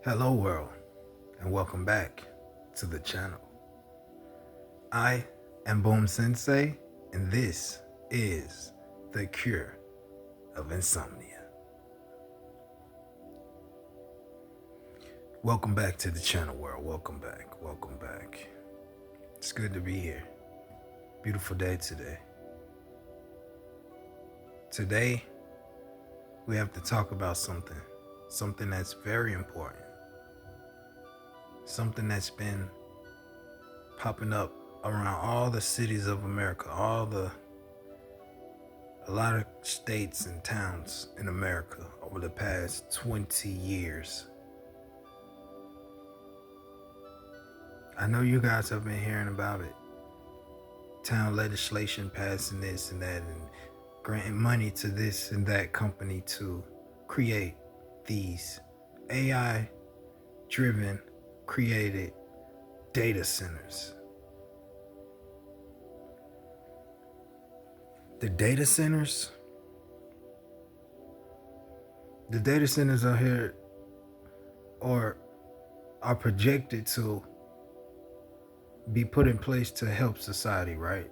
Hello world, and welcome back to the channel. I am Boom Sensei, and this is the cure of insomnia. Welcome back to the channel world, welcome back. It's good to be here. Beautiful day today. Today, we have to talk about something that's very important. Something that's been popping up around all the cities of America, a lot of states and towns in America over the past 20 years. I know you guys have been hearing about it. Town legislation passing this and that and granting money to this and that company to create these AI-driven, created data centers. The data centers are here or are projected to be put in place to help society, right?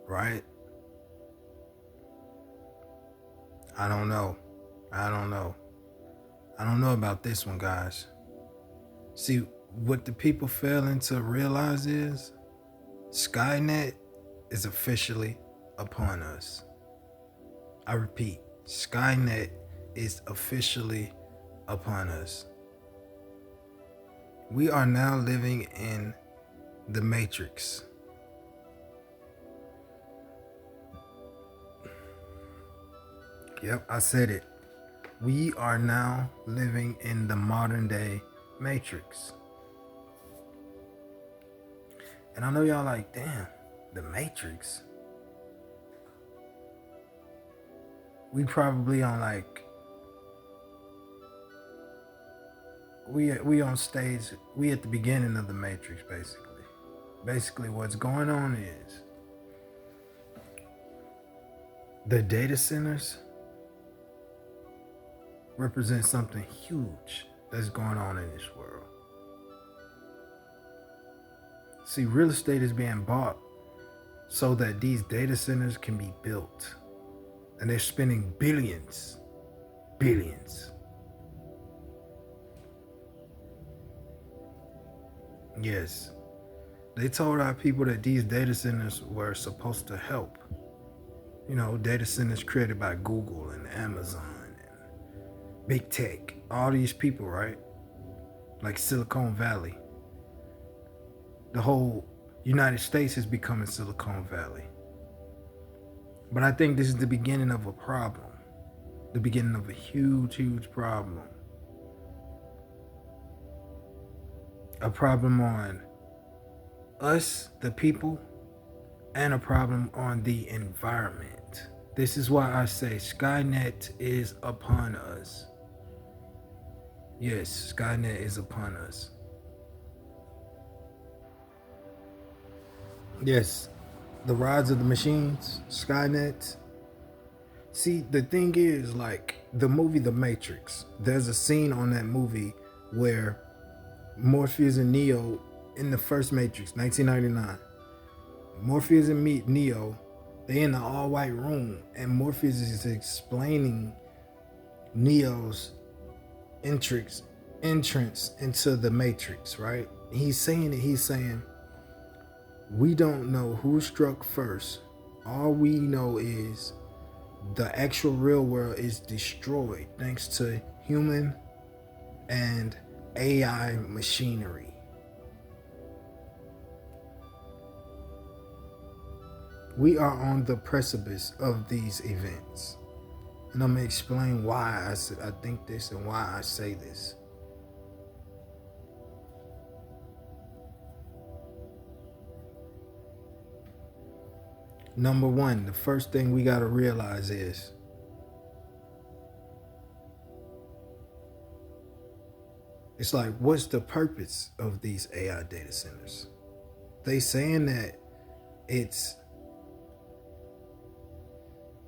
Right? I don't know about this one, guys. See, what the people failing to realize is Skynet is officially upon us. I repeat, Skynet is officially upon us. We are now living in the Matrix. Yep, I said it. We are now living in the modern day Matrix. And I know y'all like, damn, the Matrix? We probably on like, we on stage, we at the beginning of the Matrix, basically. Basically what's going on is the data centers represent something huge that's going on in this world. See, real estate is being bought so that these data centers can be built. And they're spending billions. Yes, they told our people that these data centers were supposed to help. You know, data centers created by Google and Amazon and big tech, all these people, right? Like Silicon Valley. The whole United States is becoming Silicon Valley. But I think this is the beginning of a problem. The beginning of a huge problem. A problem on us, the people, and a problem on the environment. This is why I say Skynet is upon us. Yes, Skynet is upon us. Yes, the rise of the machines, Skynet. See, the thing is, like the movie The Matrix, there's a scene on that movie where Morpheus and Neo in the first Matrix, 1999, Morpheus and Neo, they in the all-white room, and Morpheus is explaining Neo's entrance into the Matrix, right? He's saying, we don't know who struck first. All we know is the actual real world is destroyed thanks to human and AI machinery. We are on the precipice of these events. And I'm going to explain why I think this and why I say this. Number one, the first thing we got to realize is it's like, what's the purpose of these AI data centers? They saying that it's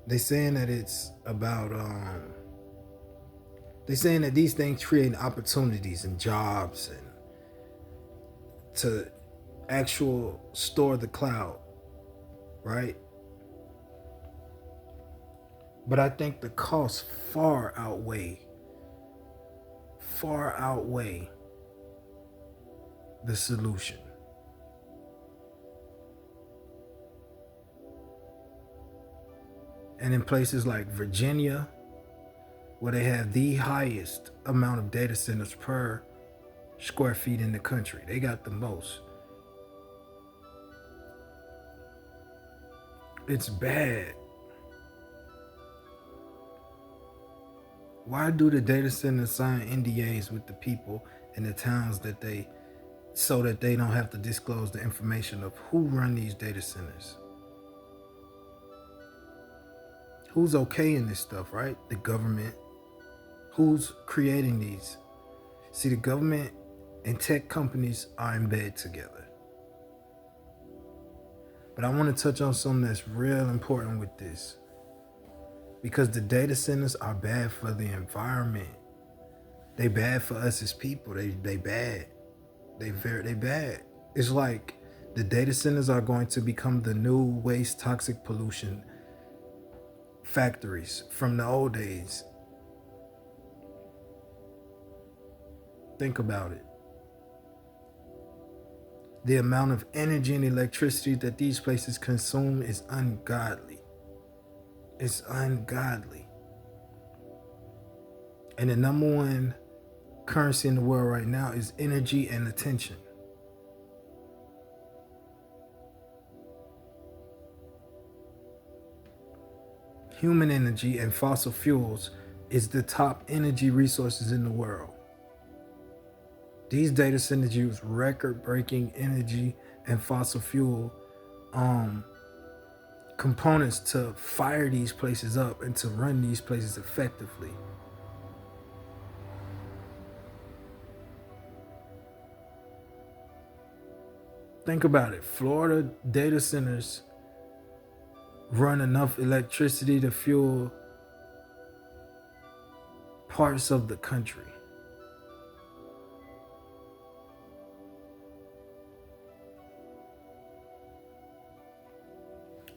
They saying that it's about they saying that these things create opportunities and jobs and to actual store the cloud, right? But I think the costs far outweigh the solution. And in places like Virginia, where they have the highest amount of data centers per square feet in the country, they got the most. It's bad. Why do the data centers sign NDAs with the people in the towns that they, so that they don't have to disclose the information of who run these data centers? Who's okaying this stuff, right? The government. Who's creating these? See, the government and tech companies are in bed together. But I want to touch on something that's real important with this. Because the data centers are bad for the environment. They bad for us as people. They bad. They bad. It's like the data centers are going to become the new waste toxic pollution factories from the old days. Think about it. The amount of energy and electricity that these places consume is ungodly. It's ungodly. And the number one currency in the world right now is energy and attention. Human energy and fossil fuels is the top energy resources in the world. These data centers use record-breaking energy and fossil fuel components to fire these places up and to run these places effectively. Think about it. Florida data centers run enough electricity to fuel parts of the country.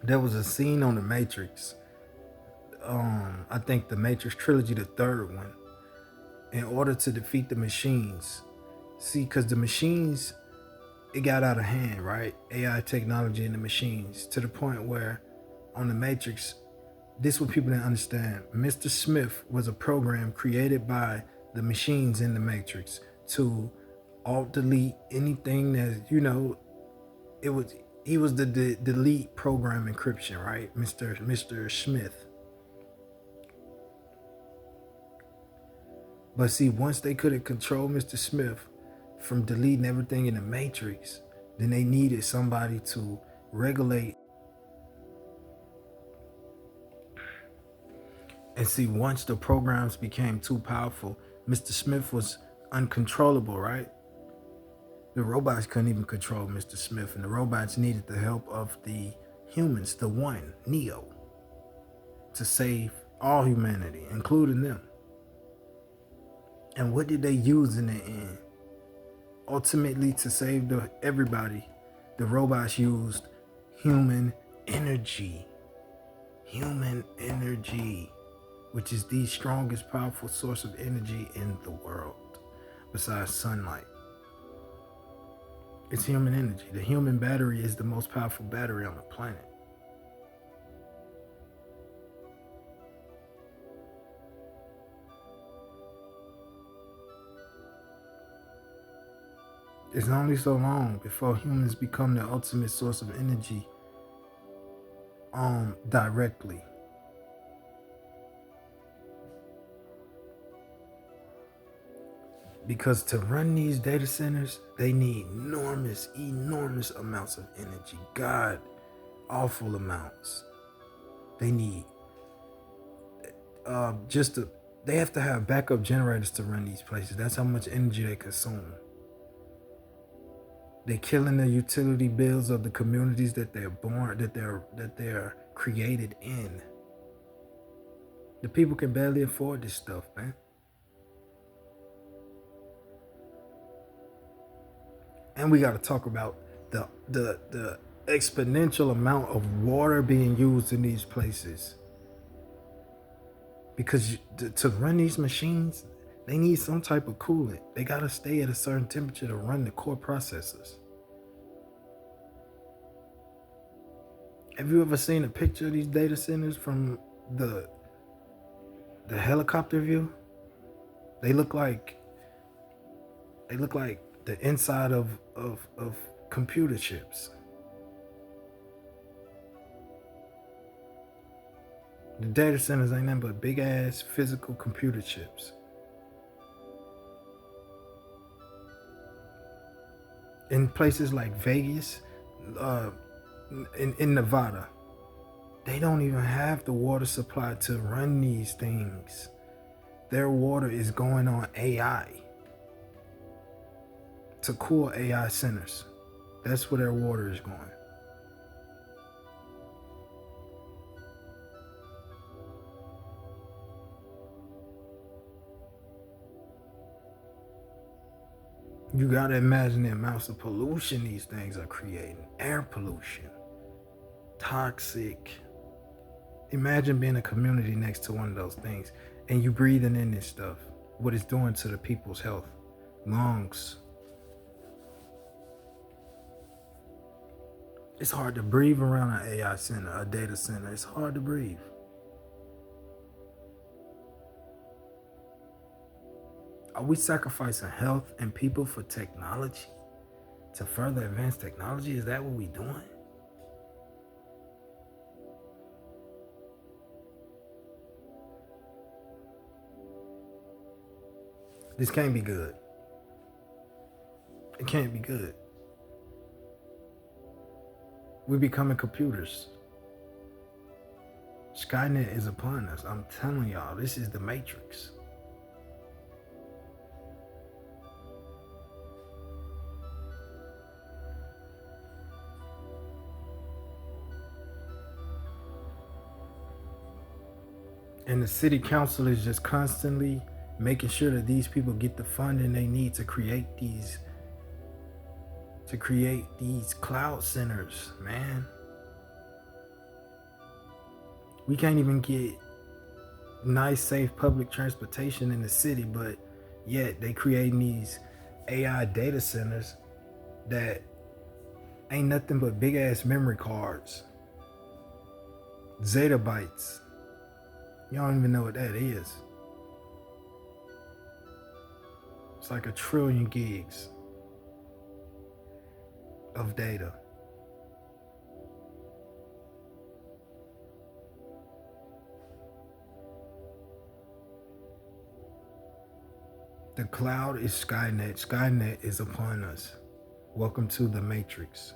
There was a scene on The Matrix. I think the Matrix trilogy, the third one, in order to defeat the machines. See, because the machines, it got out of hand, right? AI technology in the machines to the point where on The Matrix, this is what people didn't understand. Mr. Smith was a program created by the machines in the Matrix to alt delete anything that, he was the delete program encryption, right? Mr. Smith. But see, once they couldn't control Mr. Smith from deleting everything in the Matrix, then they needed somebody to regulate. And see, once the programs became too powerful, Mr. Smith was uncontrollable, right? The robots couldn't even control Mr. Smith, and the robots needed the help of the humans, the one, Neo, to save all humanity, including them. And what did they use in the end? Ultimately, to save everybody, the robots used human energy. Human energy, which is the strongest, powerful source of energy in the world, besides sunlight. It's human energy. The human battery is the most powerful battery on the planet. It's only so long before humans become the ultimate source of energy directly. Because to run these data centers, they need enormous amounts of energy. God, awful amounts. They need they have to have backup generators to run these places. That's how much energy they consume. They're killing the utility bills of the communities that they're created in. The people can barely afford this stuff, man. And we got to talk about the exponential amount of water being used in these places. Because to run these machines, they need some type of coolant. They got to stay at a certain temperature to run the core processors. Have you ever seen a picture of these data centers from the helicopter view? They look like the inside of computer chips. The data centers ain't nothing but big ass physical computer chips. In places like Vegas, in Nevada, they don't even have the water supply to run these things. Their water is going on AI to cool AI centers. That's where their water is going. You gotta imagine the amounts of pollution these things are creating. Air pollution, toxic. Imagine being a community next to one of those things and you breathing in this stuff. What it's doing to the people's health, lungs. It's hard to breathe around an AI center, a data center. It's hard to breathe. Are we sacrificing health and people for technology? To further advance technology? Is that what we doing? This can't be good. It can't be good. We're becoming computers. Skynet is upon us. I'm telling y'all, this is the Matrix. And the city council is just constantly making sure that these people get the funding they need to create these cloud centers, man. We can't even get nice, safe public transportation in the city, but yet they creating these AI data centers that ain't nothing but big ass memory cards, zettabytes. Y'all don't even know what that is. It's like 1 trillion gigs of data. The cloud is Skynet. Skynet is upon us. Welcome to the Matrix.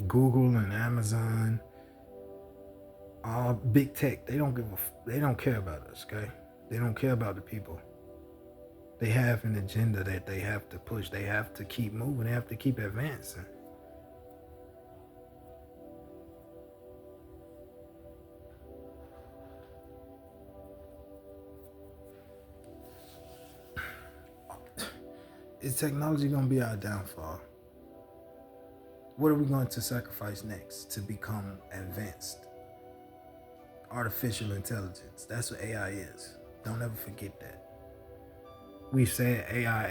Google and Amazon, all big tech, they don't care about us, okay? They don't care about the people. They have an agenda that they have to push. They have to keep moving. They have to keep advancing. Is technology gonna be our downfall? What are we going to sacrifice next to become advanced? Artificial intelligence. That's what AI is. Don't ever forget that. We say AI,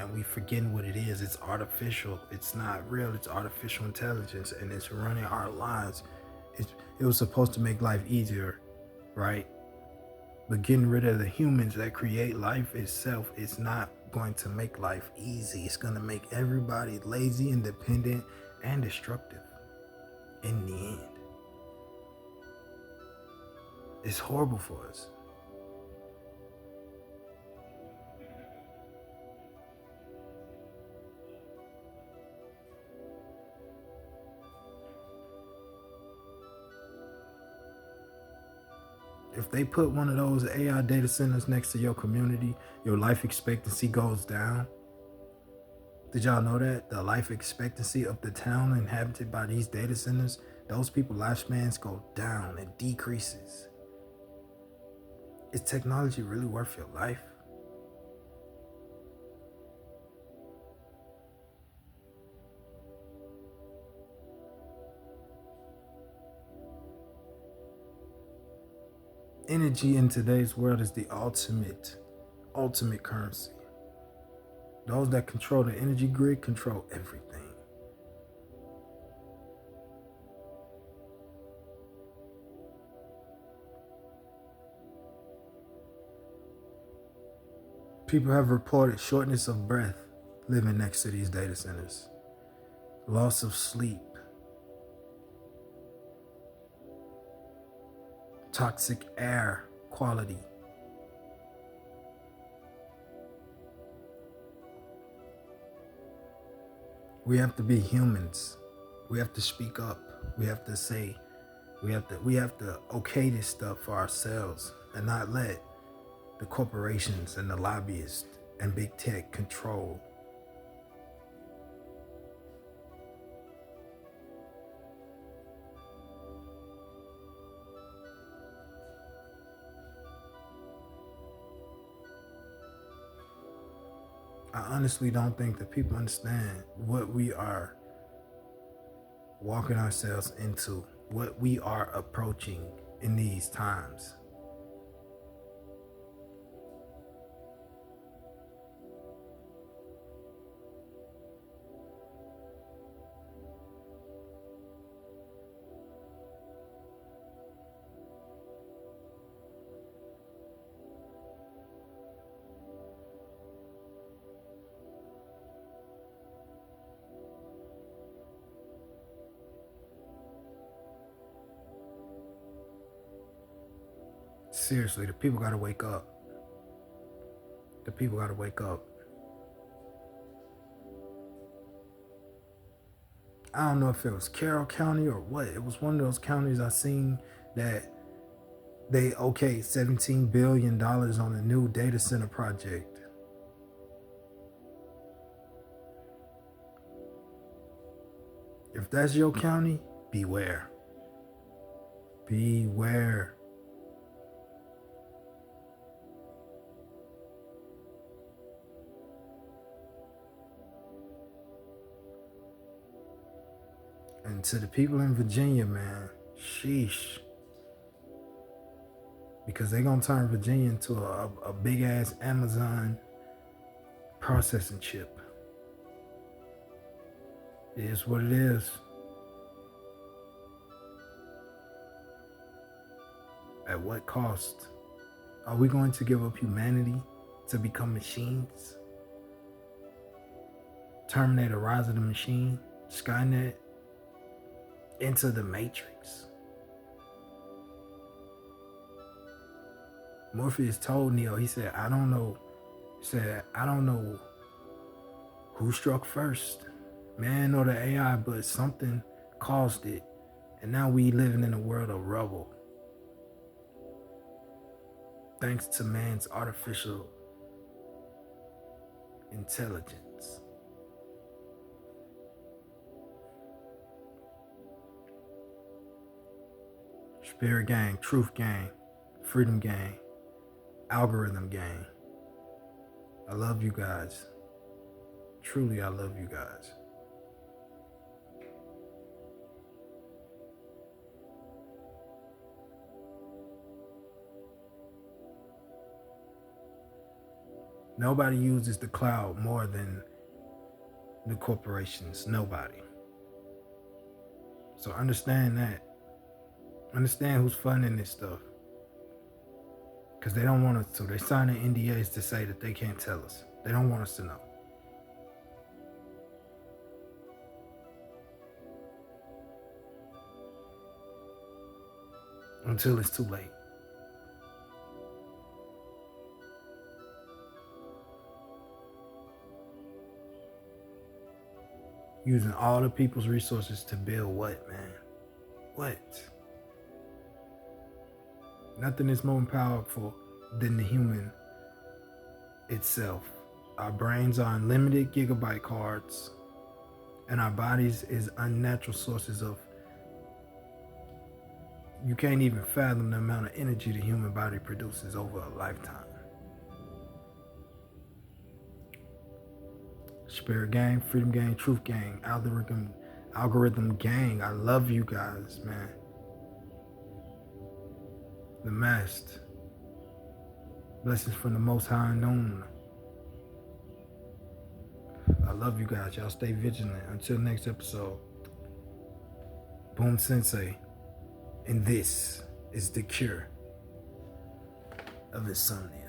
and we forgetting what it is. It's artificial. It's not real. It's artificial intelligence, and it's running our lives. It was supposed to make life easier, right? But getting rid of the humans that create life itself is not going to make life easy. It's going to make everybody lazy, independent, and destructive in the end. It's horrible for us. If they put one of those AI data centers next to your community, your life expectancy goes down. Did y'all know that the life expectancy of the town inhabited by these data centers, those people lifespans go down and decreases? Is technology really worth your life? Energy in today's world is the ultimate currency. Those that control the energy grid control everything. People have reported shortness of breath living next to these data centers, loss of sleep, toxic air quality. We have to be humans. We have to speak up. We have to say, we have to okay this stuff for ourselves and not let the corporations and the lobbyists and big tech control. I honestly don't think that people understand what we are walking ourselves into, what we are approaching in these times. Seriously, the people gotta wake up. The people gotta wake up. I don't know if it was Carroll County or what. It was one of those counties I seen that they okayed $17 billion on a new data center project. If that's your county, beware. Beware. And to the people in Virginia, man, sheesh. Because they're going to turn Virginia into a big ass Amazon processing chip. It is what it is. At what cost? Are we going to give up humanity to become machines? Terminator, Rise of the Machine, Skynet, into the Matrix. Morpheus told Neo, he said, I don't know who struck first, man or the AI, but something caused it. And now we living in a world of rubble. Thanks to man's artificial intelligence. Spirit gang, truth gang, freedom gang, algorithm gang. I love you guys. Truly, I love you guys. Nobody uses the cloud more than the corporations. Nobody. So understand that. Understand who's funding this stuff. Because they don't want us to. They're signing NDAs to say that they can't tell us. They don't want us to know. Until it's too late. Using all the people's resources to build what, man? What? Nothing is more powerful than the human itself. Our brains are unlimited gigabyte cards, and our bodies is unnatural sources of, you can't even fathom the amount of energy the human body produces over a lifetime. Spirit gang, freedom gang, truth gang, algorithm gang. I love you guys, man. The masked. Blessings from the Most High Unknown. I love you guys. Y'all stay vigilant. Until next episode. Boom Sensei. And this is the cure of insomnia.